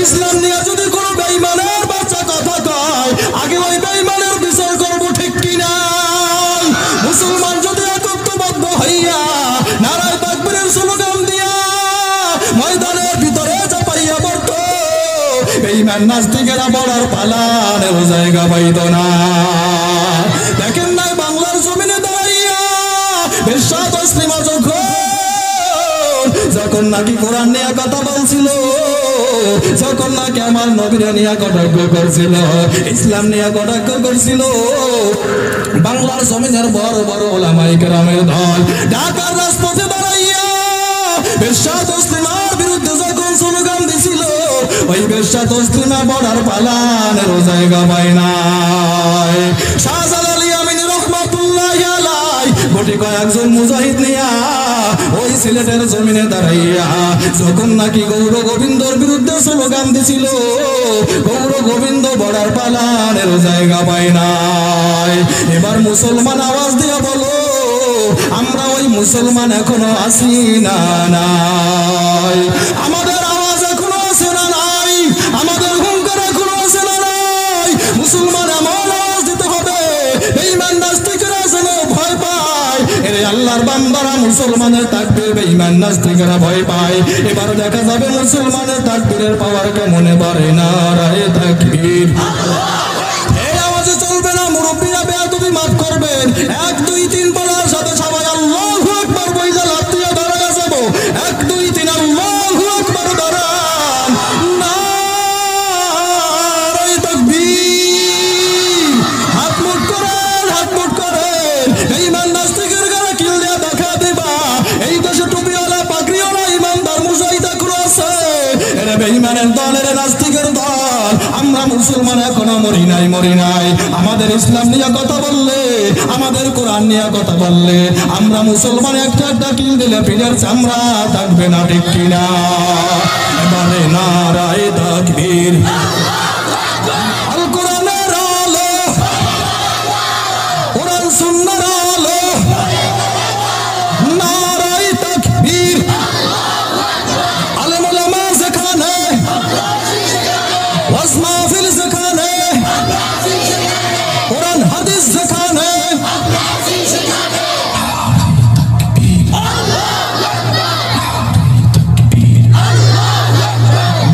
ইসলাম নিয়ে যদি কোনো বেঈমানের বাচ্চা কথা কয়, আগে ওই বেঈমানের বিচার করব, ঠিক কিনা? মুসলমান যদি একত্রবদ্ধ হইয়া নারায়ে তাকবীরের স্লোগান দিয়া ময়দানের ভিতরে চাপাইয়া পড়ত, বেঈমান নাস্তিকেরা বলার পালানের জায়গা পাইত না। দেখেন না বাংলার জমিনে দাঁড়াইয়া বেশ্যা তসলিমা যখন নাকি কোরআন নিয়ে কথা বলছিল, যখন নাকি আমার নবীর নিয়ে কটাক্ষ করছিল, ইসলাম নিয়ে কটাক্ষ করছিল, বাংলার জমিনের বড় বড় ওলামায়ে কেরামের দল ঢাকার রাজপথে দাঁড়াইয়া বেশ্যা তসলিমার বিরুদ্ধে যখন স্লোগান দিছিল, ওই বেশ্যা তসলিমা বড়ার পালানের জায়গা পায় নাই। শাহজালাল ইয়ামিনী রহমাতুল্লাহি আলাইহি কোটি কয়েকজন মুজাহিদ নিয়া ওই সিলেটের জমিনে দাঁড়াইয়া যখন নাকি গৌর গোবিন্দর বিরুদ্ধে স্লোগান দিছিল, গৌর গোবিন্দ বড়ার পালানের জায়গা পায় নাই। এবার মুসলমান আওয়াজ দিয়া বলো, আমরা ওই মুসলমান এখনো আছি না নাই? আমাদের আওয়াজ এখনো আছে না নাই? আমাদের হুঙ্কার এখনো আছে না নাই? মুসলমান এমন আওয়াজ দিতে হবে বেঈমান নাস্তিকরা যেন ভয় পায়। এরে আল্লাহর বান্দারা মুসলমানের তাকবীর বেঈমান নাস্তিকরা ভয় পায়। এবার দেখা যাবে মুসলমানের তাকবীরের পাওয়ার কেমনে বাড়ে। নারায়ে তাকবীর। এই আওয়াজে চলবে না, মুরব্বীরা বেয়াদবি মাফ করবেন। 1 2 3 বলার সাথে সবাই আল্লাহু আকবার বইলা লাফ দিয়ে দাঁড়ায় যাব। 1 2 3 আল্লাহু আকবার দাঁড়ান। নারায়ে তাকবীর। হাত মুঠ করেন, হাত মুঠ করেন। বেঈমান নাস্তিকের গায়ে কিল দিয়ে দেখা দিবা এই দেশে টুপিওয়ালা পাগড়িওয়ালা ইমানদার মুজাহিদ এখনো আছে। এরা বেঈমানের দল, এরা নাস্তিকের দল। আমরা মুসলমান এখনো মরি নাই, মরি নাই। আমাদের ইসলাম নিয়ে কথা বললে, আমাদের কোরআন নিয়ে কথা বললে, আমরা মুসলমান একটা একটা কিল দিলে পিঠের চামড়া থাকবে না, ঠিক কিনা? এবারে নারায়ে তাকবীর। আল কোরআনের আলো, কোরআন সুন্নাহর আলো, নারায়ে তাকবীর। আলেম ওলামা যেখানে, ওয়াজ মাহফিল যেখানে, কোরআন হাদিস যেখানে,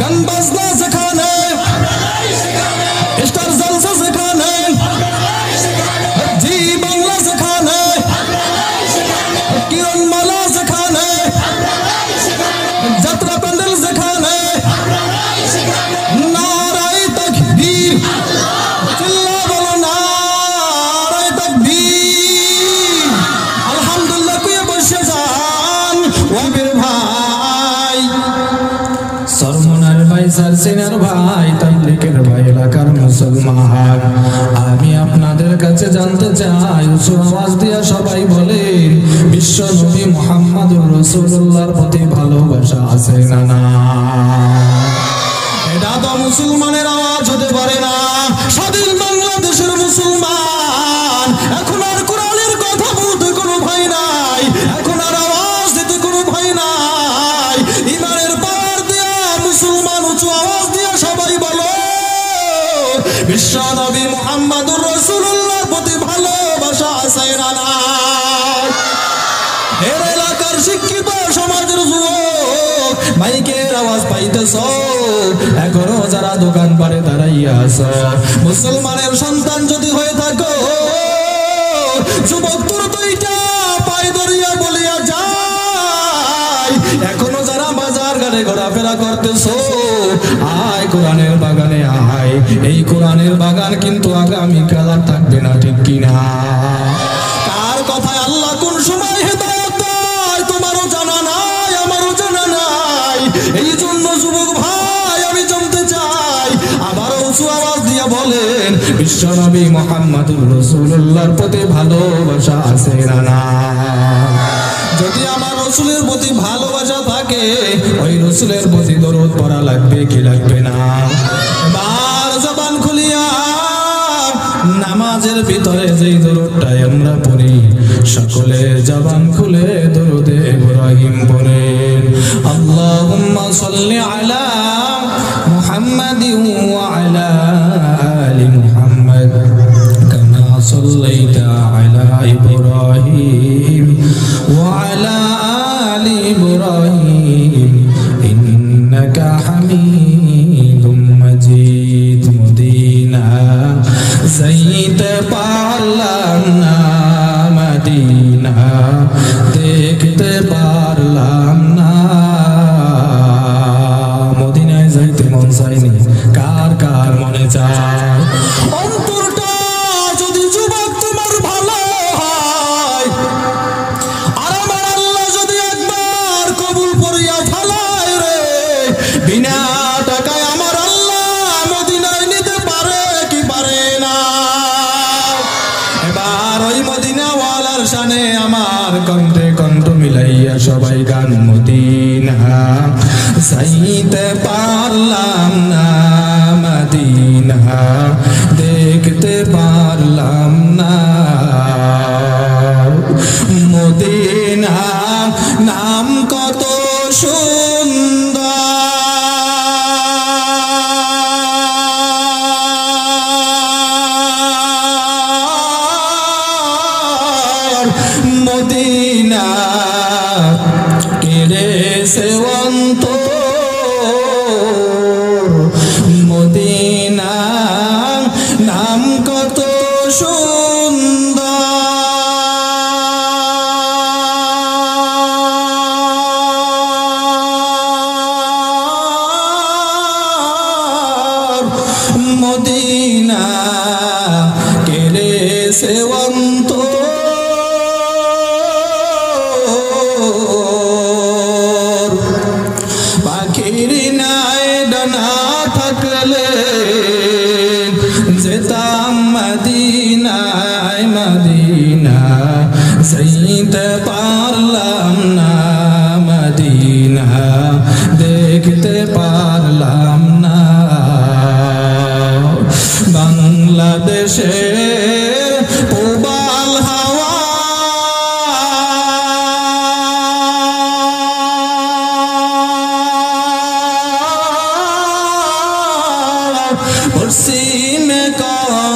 গান বাজনা যেখানে, স্টার জলসা যেখানে, জি বাংলা যেখানে, কিরণমালা যেখানে, যাত্রা প্যান্ডেল যেখানে, নারায়ে তাকবীর। চিল্লা বলো নারায়ে তাকবীর। আলহামদুলিল্লাহ কুয়ে বসে যান ওয়াবির ভাই, সরমনার ভাই, সারসিনার ভাই, তাবলীগের ভাই, এলাকার মুসলমান। আমি আপনাদের কাছে জানতে চাই, উঁচু আওয়াজ দিয়া সবাই বলেন, বিশ্ব নবী মুহাম্মদুর রাসূলুল্লাহর প্রতি ভালোবাসা আছে না না? এটা তো মুসলমানের আওয়াজ হতে পারে না। স্বাধীন বাংলাদেশের মুসলমান এখন আর কোরআনের কথা বলতে কোনো ভয় নাই, এখন আর আওয়াজ দিতে কোনো ভয় নাই। ইমানের পাওয়ার দিয়া মুসলমান উঁচু আওয়াজ দিয়া সবাই বলো, বিশ্ব নবী মুহাম্মদুর রাসূলুল্লাহর প্রতি ভালোবাসা আছে না নাই? এর এলাকার শিক্ষিত সমাজের যুবক মাইকের আওয়াজ পাইতেছ, এখনো যারা দোকান পারে দাঁড়াইয়া আছ, মুসলমানের সন্তান যদি হয়ে থাকো, যুবক তোর দুইটা পায়ে ধরিয়া বলিয়া যায়। এখনো যারা বাজার ঘাটে ঘোরাফেরা করতেছ, আয় কোরআনের বাগানে আয়। এই কোরআনের বাগান কিন্তু আগামীকাল আর থাকবে না, ঠিক কিনা? কার কথায় আল্লাহ কোন সময় হেদায়েত দেয় তোমারও জানা নাই, আমারও জানা নাই। এই জন্য যুবক ভাই আমি জানতে চাই, আবারও উঁচু আওয়াজ দিয়া বলেন, বিশ্ব নবী মুহাম্মদুর রাসূলুল্লাহর প্রতি ভালোবাসা আছে না না? যদি আমার রাসূলের প্রতি ভালোবাসা থাকে, ওই রাসূলের প্রতি দরুদ পড়া লাগবে কি লাগবে না? এবার জবান খুলিয়া নামাজের ভিতরে যেই দরুদটাই আমরা পড়ি, সকলে জবান খুলে দরুদে ইব্রাহিম পড়েন। আল্লাহুম্মা সাল্লি আলা মুহাম্মাদ সাল্লাইতা আলা ইব্রাহিম ওয়া আলা আলি ইব্রাহিম ইন্নাকা হামিদুম মাজিদ। মদিনা যাইতে পারলাম না, মদিনা দেখতে পারলাম না। মদিনায় যাইতে মন চাইনি, কার কার মনে চায়? অন্তরটা যদি যুবক তোমার ভালো হয়, আর আমার আল্লাহ যদি একবার কবুল করিয়া ফেলায় রে, বিনা টাকায় আমার আল্লাহ মদিনায় নিতে পারে কি পারে না? এবার ওই মদিনাওয়ালার শানে আমার কণ্ঠে কণ্ঠ মিলাইয়া সবাই গান। মদিনা যাইতে পারলাম না, মদিনা দেখতে পারলাম না। মদিনা নাম কত সুন্দর, মদিনা কেড়েছে অন্তর। মদিনা নাম কত সুন্দর, মদিনা কেড়েছে অন্তর। পাখির নাই ডানা থাকলে যেতাম মদিনায়, মদিনা যাইতে পারলাম না, মদিনা দেখতে পারলাম না। বাংলাদেশের পূবাল হাওয়া পশ্চিমে ধাওয়া,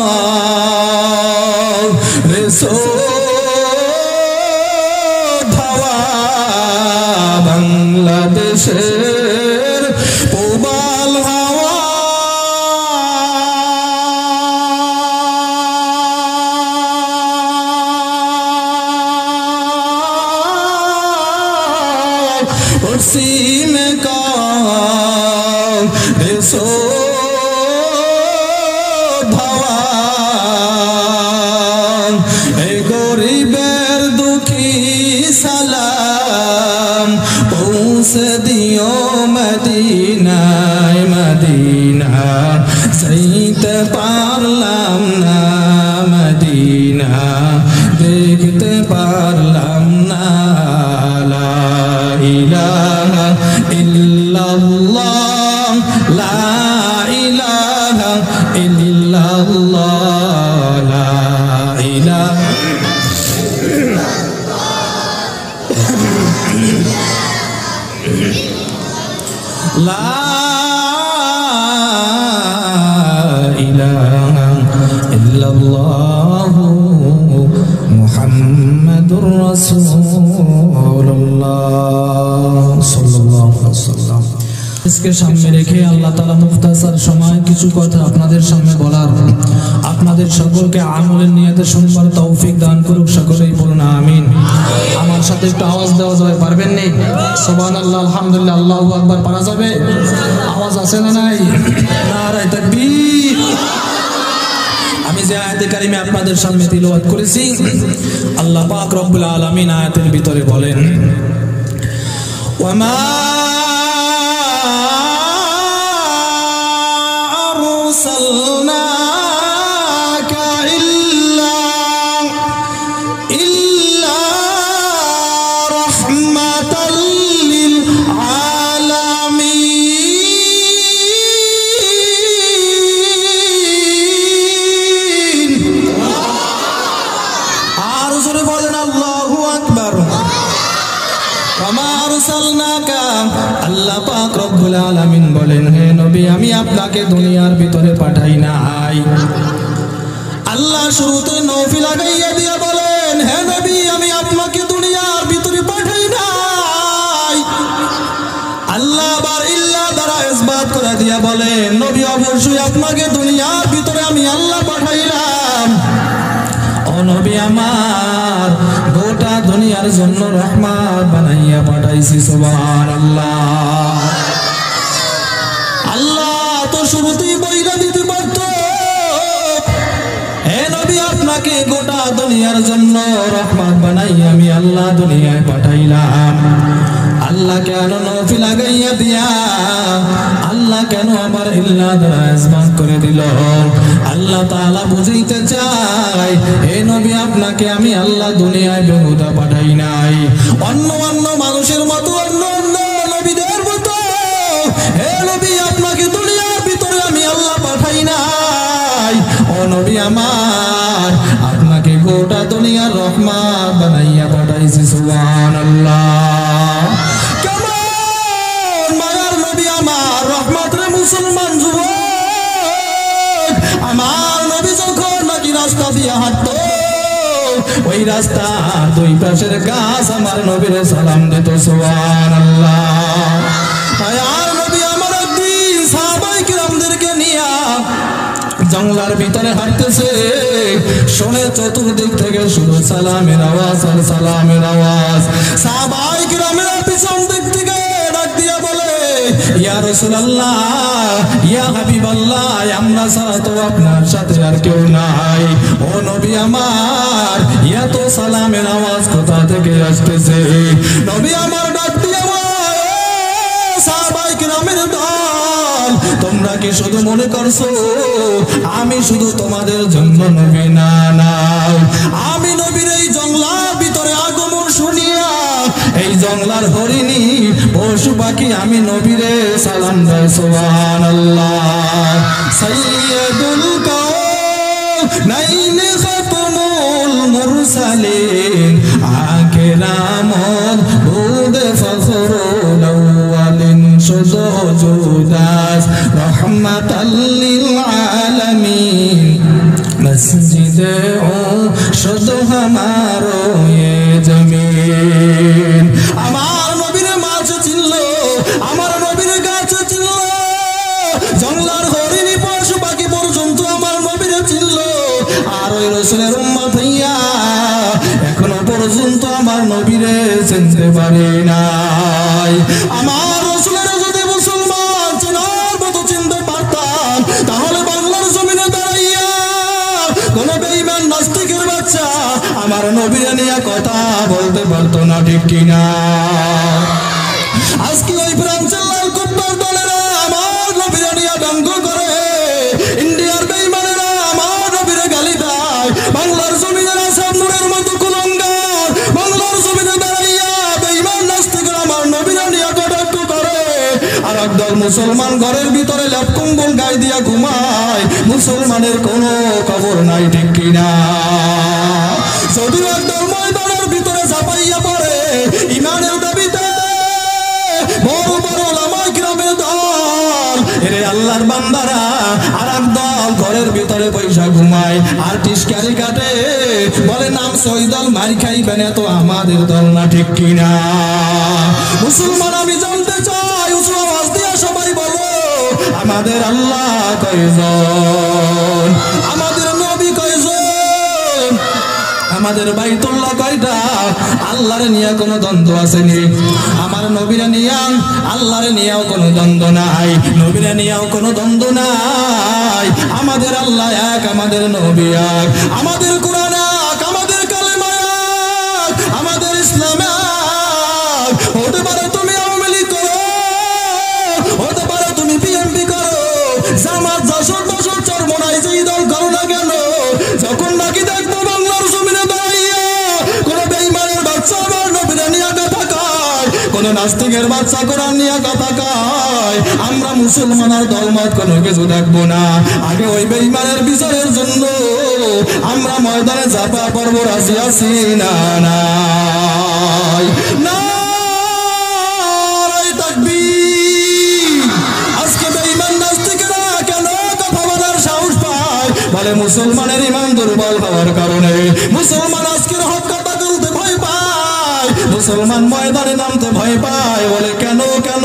বাংলাদেশের পূবাল হাওয়া পশ্চিমে ধাওয়া। এই গরিবের দুঃখী সালাম পৌঁছে দিও মদিনায়, মদিনা যাইতে পারলাম না, মদিনা দেখতে পারলাম না। লা ইলাহা ইল্লাল্লাহ, লা ইলাহা ইল্লাল্লাহ, লা ইলাহা লা ইলাহা ইল্লাল্লাহ মুহাম্মাদুর রাসূলুল্লাহ সাল্লাল্লাহু আলাইহি ওয়াসাল্লাম। इसके সামনে রেখে আল্লাহ তাআলা মুখতাসার সময় কিছু কথা আপনাদের সামনে বলার, আপনাদের সকলকে আমলের নিয়তে শুনবার তৌফিক দান করুক। সকলেই বলুন আমিন। আমার সাথে একটু আওয়াজ দেওয়া যাবে? পারবেন নি? সুবহানাল্লাহ, আলহামদুলিল্লাহ, আল্লাহু আকবার পারা যাবে? আওয়াজ আছে না নাই? নারায়ে তাকবীর। আমি যে আয়াতে কারিমে আপনাদের সামনে তিলাওয়াত করেছি, আল্লাহ পাক রব্বুল আলামিন আয়াতের ভিতরে বলেন, ওয়ামা আরসালনাকা ইল্লা রাহমাতাল লিল আলামিন। আর জোরে বলেন আল্লাহু আকবার। ওয়ামা আরসালনাকা, আল্লাহ পাক রব্বুল আলামিন বলেন, হে নবী আমি আপনাকে দুনিয়ার ভিতরে পাঠাই নাই। আল্লাহ শুরুতে নফি লাগাইয়া দিয়া বলেন, হে নবী আমি আপনাকে দুনিয়ার ভিতরে পাঠাই নাই। আল্লাহ আবার ইল্লা দ্বারা ইসবাত করে দিয়া বলেন, নবী অবশ্যই আপনাকে দুনিয়ার ভিতরে আমি আল্লাহ পাঠাইলাম। ও নবী আমার গোটা দুনিয়ার জন্য রহমত বানাইয়া পাঠাইছি। সুবহানাল্লাহ। আল্লাহ তো শুরুতেই বইলা দিতে পারত, হে নবী আপনাকে গোটা দুনিয়ার জন্য রহমত বানাইয়া আমি আল্লাহ দুনিয়ায় পাঠাইলাম। আল্লাহ কেন নফি লাগাইয়া দিয়া, আল্লাহ কেন আমার ইল্লা দ্বারা ইসবাত করে দিল? আল্লাহ তাআলা বুঝাইতে চায়, হে নবী আপনাকে আমি আল্লাহ দুনিয়ায় বেহুদা পাঠাই নাই। অন্য অন্য মানুষের মতো, অন্য অন্য নবীদের মতো হে নবী আপনাকে দুনিয়ার ভিতরে আমি আল্লাহ পাঠাই নাই। ও নবী আমার আপনাকে গোটা দুনিয়ার রহমত বানাইয়া পাঠাইছি। সুবহানাল্লাহ। কেমন মায়ার নবী আমার রহমত রে মুসলমান যুবক, আমার নবী যখন নাকি রাস্তা দিয়ে হাঁটতো, ওই রাস্তা দুই পাশের গাছ আমার নবীর সালাম দিত। সুবহানাল্লাহ। মায়ার নবী আমার একদিন সাহাবায়ে কিরামদেরকে নিয়া জঙ্গলার ভিতরে হাঁটতেছে, শুনে চতুর্দিক থেকে শুধু সালামের আওয়াজ আর সালামের আওয়াজ। সাহাবায়ে কিরামের পিছন দিক থেকে ডাক দিয়া বলে, ইয়া রাসূলুল্লাহ, ইয়া হাবিবাল্লাহ, আমরা ছাড়া তো আপনার সাথে আর কেউ নাই। ও নবী আমার এত সালামের আওয়াজ কোথা থেকে আসতেছে? নবী আমার ডাক দিয়া বলে, সাহাবায়ে কিরামের দল, তোমরা কি শুধু মনে করছো আমি শুধু তোমাদের জন্য নবী? না না, আমি নবীর এই জঙ্গলার ভিতরে আগমন শুনিয়া এই জঙ্গলার হরিণী পশু পাখি আমি নবীরে সালাম দেয়। সুবহানাল্লাহ। সাইয়্যিদুল কাওনাইন খাতমুল মুরসালিন আকিরামুল হুদ ফখরুল আউয়ালিন সুজুদাস রহমাতাল লিল আলামিন মসজিদে ও শুধু হামারো ये জমিন। আমার নবীর মাছ ছিল, আমার নবীর গাছ ছিল, জঙ্গলার হরিণী পশু পাখি পর্যন্ত আমার নবীর ছিল। আর ওই রাসূলের উম্মত হইয়া এখনো পর্যন্ত আমার নবীরে চিনতে পারে নাই। আমার রাসূলের যদি মুসলমান চেনার মতো চিনতে পারতাম, তাহলে বাংলার জমিনে দাঁড়াইয়া কোন বেঈমান নাস্তিকের বাচ্চা আমার নবীরে নিয়ে কথা বলতে পারতো না, ঠিক কিনা? আজকে ওই ফ্রান্সের লাল কুত্তার দলেরা আমার নবীরে নিয়ে ব্যঙ্গ করে, ইন্ডিয়ার বেঈমানেরা আমার নবীরে গালি দেয়। বাংলার জমিনের আসামুরের মতো কুলঙ্গার বাংলার জমিনে দাঁড়াইয়া বেঈমান নাস্তিকেরা আমার নবীরে নিয়ে কটাক্ষ করে। আর একদল মুসলমান ঘরের ভিতরে লেপ কম্বল গায়ে দিয়া ঘুমায়, মুসলমানের কোনো খবর নাই, ঠিক কিনা? যদিও একদল ময়দানের ভিতরে ঝাঁপাইয়া পড়ে ইমানের দাবিতে, বড় বড় ওলামায়ে কিরামের দল, এরে আল্লাহর বান্দারা, আর একদল ঘরের ভিতরে পয়সা ঘুমায় আর টিসকারি কাটে, বলে নাম ওই দল মার খাইবেন, তো আমাদের দল না, ঠিক কিনা? মুসলমান আমি জানতে চাই, উচ্চ আওয়াজ দিয়া সবাই বলো, আমাদের আল্লাহ কয়জন? আমাদের নবী কয়জন? আমাদের বাইতুল্লাহ কয়টা? আল্লাহরে নিয়ে কোনো দ্বন্দ্ব আসেনি। আমার নবীরে নিয়ে আল্লাহরে নিয়েও কোনো দ্বন্দ্ব নাই, নবীরে নিয়েও কোনো দ্বন্দ্ব নাই। আমাদের আল্লাহ এক, আমাদের নবী এক, আমাদের কোরআন এক, আমাদের কালেমা এক, আমাদের ইসলাম এক। হতে পারে তুমি আওয়ামী লীগ করো, হতে পারে তুমি বিএনপি করো, জামাত জাসদ বসত চরমোনাই যেই দল করো না কেন, যখন নাকি দেখবো বাংলার জমিনে দাঁড়িয়ে কোন বেঈমানের বাচ্চা আমার নবীরে নিয়ে কথা কয়, কোন নাস্তিকের বাচ্চা কোরআন নিয়ে কথা কয়, আমরা মুসলমান আর দলমত কোনো কিছু দেখবো না। আগে ওই বেঈমানের বিচারের জন্য আমরা ময়দানে ঝাঁপা পড়বো, রাজি আছি না? নাই। নারায়ে তাকবীর। আজকে বেঈমান নাস্তিকেরা কেন কথা বলার সাহস পায়? বলে মুসলমানের ইমান দুর্বল হওয়ার কারণে মুসলমান আজকের হক কথা বলতে ভয় পায়, মুসলমান ময়দানে নামতে ভয় পায়। বলে কেন কেন?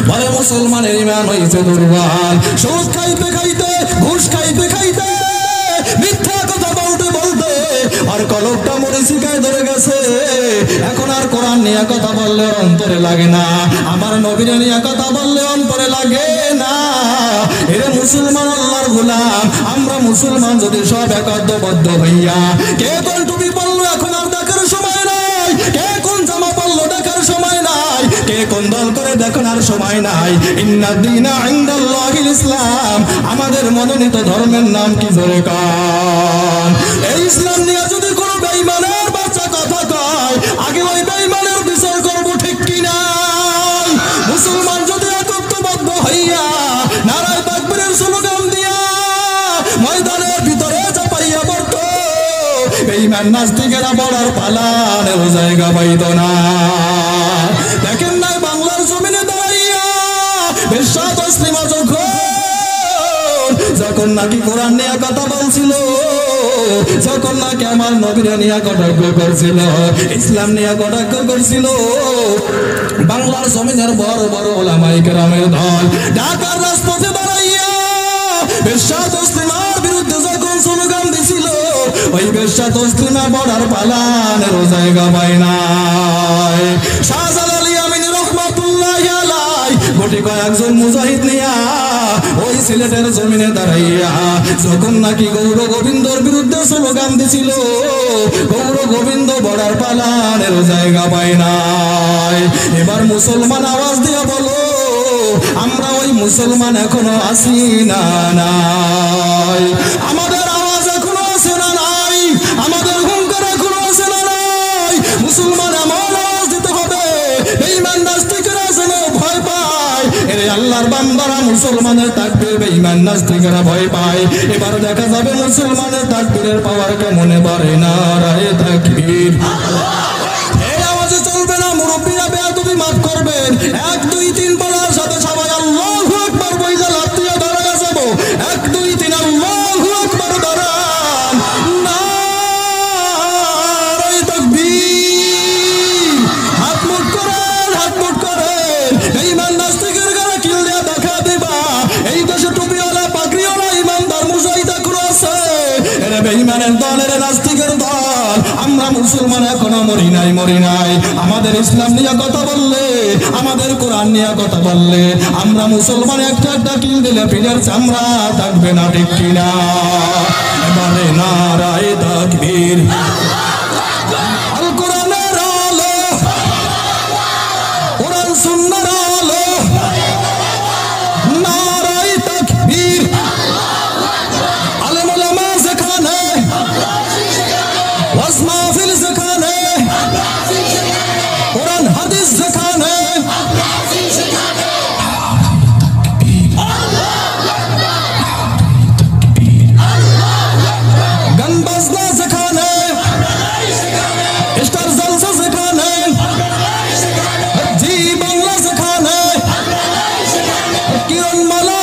বলে মুসলমানের ইমান হয়েছে দুর্বল। সুদ খাইতে খাইতে, ঘুষ খাইতে খাইতে, মিথ্যা কথা বলতে বলতে আর কলবটা মরিচিকায় ধরে গেছে। এখন আর কোরআন নিয়ে কথা বললে অন্তরে লাগে না, আমার নবীর নিয়ে কথা বললে অন্তরে লাগে না। এরে মুসলমান আল্লাহর গোলাম, আমরা মুসলমান যদি সব একত্রবদ্ধ হইয়া, কে কোন টুপি পরলো এখন আর দেখার সময় নাই, কে কোন জামা পরলো দেখার সময় নাই, কে কোন দল করে দেখুন আর সময় নাই। ইন্নাদ-দীনা ইনদাল্লাহিল ইসলাম, আমাদের মনোনীত ধর্মের নাম কি জোরে কান? এই ইসলাম নিয়ে যদি কোনো বেঈমানের বাচ্চা কথা কয়, আগে ওই বেঈমানের বিচার করবো, ঠিক কি না? মুসলমান যদি একত্রবদ্ধ হইয়া নারায়ে তাকবীরের স্লোগান দিয়া ময়দানের ভিতরে চাপাইয়া পড়ত, বেঈমান নাস্তিকেরা বড়ার পালানের জায়গা পাইত না। দেখেন না বাংলার জমিনে দাঁড়াইয়া বেশ্যা তসলিমা যখন নাকি কোরআন নিয়ে কথা বলছিল, যখন নাকি আমার নবীর নিয়ে কটাক্ষ করছিল, ইসলাম নিয়ে কটাক্ষ করছিল, বাংলার জমিনের বড় বড় ওলামায়ে কেরামের দল ঢাকার রাজপথে দাঁড়াইয়া বেশ্যা তসলিমার বিরুদ্ধে যখন স্লোগান দিছিল, ওই বেশ্যা তসলিমা বড়ার পালানের জায়গা পায় নাই। শাহজালাল ইয়ামিনী রহমাতুল্লাহি আলাইহি কোটি কয়েকজন মুজাহিদ নিয়া ওই সিলেটের জমিনে দাঁড়াইয়া যখন নাকি গৌর গোবিন্দর বিরুদ্ধে স্লোগান দিছিল, গৌর গোবিন্দ বড়ার পালানের জায়গা পায় নাই। এবার মুসলমান আওয়াজ দিয়া বলো, আমরা ওই মুসলমান এখনো আছি না নাই? আমাদের আওয়াজ এখনো আছে না নাই? আমাদের হুঙ্কার এখনো আছে না নাই? মুসলমান এমন আওয়াজ দিতে হবে বেঈমান নাস্তিকেরা যেন ভয় পায়। এরে আল্লাহর বান্দারা মুসলমানের তাকবীর বেঈমান নাস্তিকেরা ভয় পায়। এবার দেখা যাবে মুসলমানের তাকবীরের পাওয়ার কেমনে বাড়ে। নারায়ে তাকবীর। এই আওয়াজে চলবে না, মুরব্বীরা বেয়াদবি মাফ করবেন। 1 2 3 বলার সাথে সবাই আল্লাহু আকবার বইলা লাফ দিয়ে দাঁড়ায় যাব। 1 2 3 আল্লাহু আকবার দাঁড়ান। নারায়ে তাকবীর। হাত মুঠ করেন, হাত মুঠ করেন। বেঈমান নাস্তিকের গায়ে কিল দিয়ে দেখা দিবা, এই দেশে টুপিওয়ালা পাগড়িওয়ালা ইমানদার মুজাহিদ এখনো আছে। এরা বেঈমানের দল, এরা নাস্তিকের দল। আমরা মুসলমান এখনো মরি নাই, মরি নাই। আমাদের ইসলাম নিয়ে কথা বললে, আমাদের কোরআন নিয়ে কথা বললে, আমরা মুসলমান একটা একটা কিল দিলে পিঠের চামড়া থাকবে না, ঠিক কিনা? এবারে নারায়ে তাকবীর। আল কোরআনের আলো, কোরআন সুন্নাহর আলো, নারায়ে তাকবীর। আলেম ওলামা যেখানে, ওয়াজ মাহফিল যেখানে, কোরআন হাদিস যেখানে, গান বাজনা যেখানে, স্টার জলসা যেখানে, জি বাংলা যেখানে, কিরণ মালা